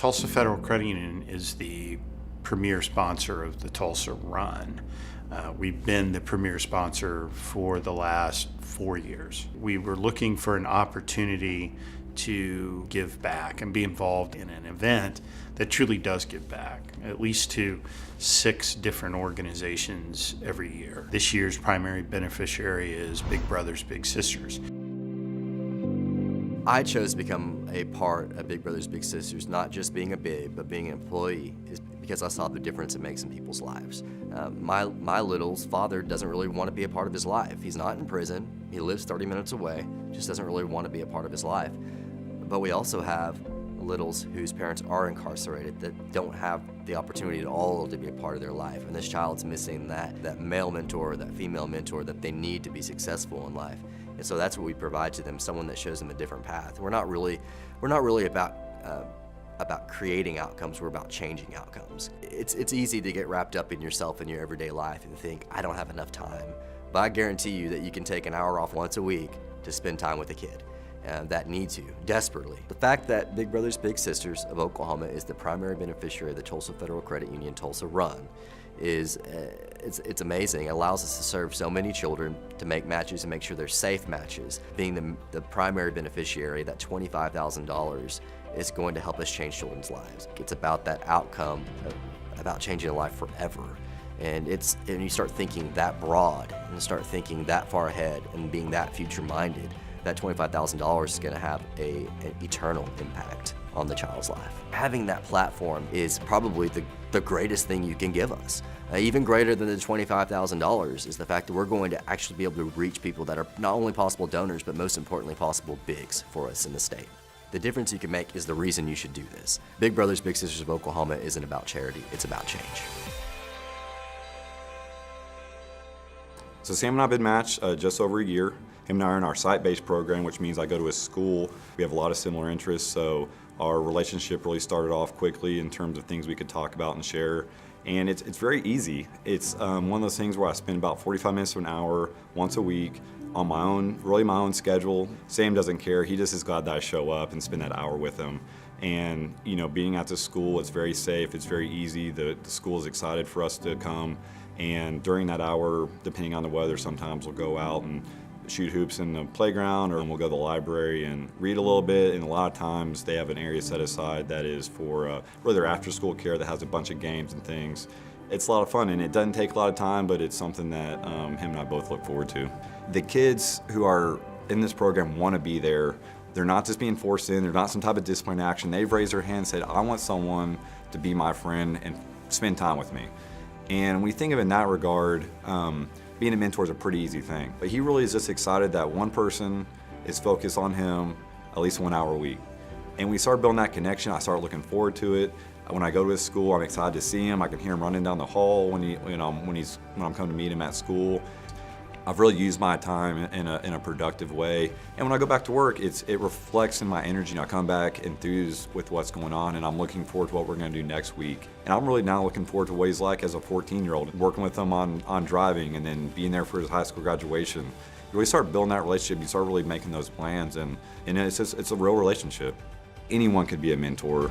Tulsa Federal Credit Union is the premier sponsor of the Tulsa Run. We've been the premier sponsor for the last 4 years. We were looking for an opportunity to give back and be involved in an event that truly does give back, at least to 6 different organizations every year. This year's primary beneficiary is Big Brothers Big Sisters. I chose to become a part of Big Brothers Big Sisters, not just being a big, but being an employee, is because I saw the difference it makes in people's lives. My little's father doesn't really want to be a part of his life. He's not in prison. He lives 30 minutes away, just doesn't really want to be a part of his life. But we also have littles whose parents are incarcerated that don't have the opportunity at all to be a part of their life. And this child's missing that male mentor, that female mentor that they need to be successful in life. And so that's what we provide to them, someone that shows them a different path. We're not really about creating outcomes, we're about changing outcomes. It's easy to get wrapped up in yourself in your everyday life and think, I don't have enough time. But I guarantee you that you can take an hour off once a week to spend time with a kid that needs you desperately. The fact that Big Brothers Big Sisters of Oklahoma is the primary beneficiary of the Tulsa Federal Credit Union Tulsa Run is it's amazing. It allows us to serve so many children, to make matches and make sure they're safe matches. Being the primary beneficiary, that $25,000 is going to help us change children's lives. It's about that outcome, about changing a life forever. And you start thinking that broad and start thinking that far ahead and being that future-minded, that $25,000 is going to have an eternal impact on the child's life. Having that platform is probably the greatest thing you can give us. Even greater than the $25,000 is the fact that we're going to actually be able to reach people that are not only possible donors, but most importantly possible bigs for us in the state. The difference you can make is the reason you should do this. Big Brothers Big Sisters of Oklahoma isn't about charity, it's about change. So Sam and I have been matched just over a year. Him and I are in our site-based program, which means I go to his school. We have a lot of similar interests, so our relationship really started off quickly in terms of things we could talk about and share. And it's very easy. It's one of those things where I spend about 45 minutes to an hour once a week on my own schedule. Sam doesn't care. He just is glad that I show up and spend that hour with him. And being at the school, it's very safe, it's very easy. The school is excited for us to come. And during that hour, depending on the weather, sometimes we'll go out and shoot hoops in the playground, or we'll go to the library and read a little bit. And a lot of times they have an area set aside that is for their after-school care that has a bunch of games and things. It's a lot of fun, and it doesn't take a lot of time, but it's something that him and I both look forward to. The kids who are in this program want to be there. They're not just being forced in, they're not some type of discipline action. They've raised their hand and said, I want someone to be my friend and spend time with me. And when you think of it in that regard, being a mentor is a pretty easy thing. But he really is just excited that one person is focused on him at least 1 hour a week. And we started building that connection. I started looking forward to it. When I go to his school, I'm excited to see him. I can hear him running down the hall when I'm coming to meet him at school. I've really used my time in a productive way. And when I go back to work, it reflects in my energy, and I come back enthused with what's going on, and I'm looking forward to what we're going to do next week. And I'm really now looking forward to what he's like as a 14-year-old, working with him on driving and then being there for his high school graduation. You really start building that relationship, you start really making those plans, and it's a real relationship. Anyone could be a mentor.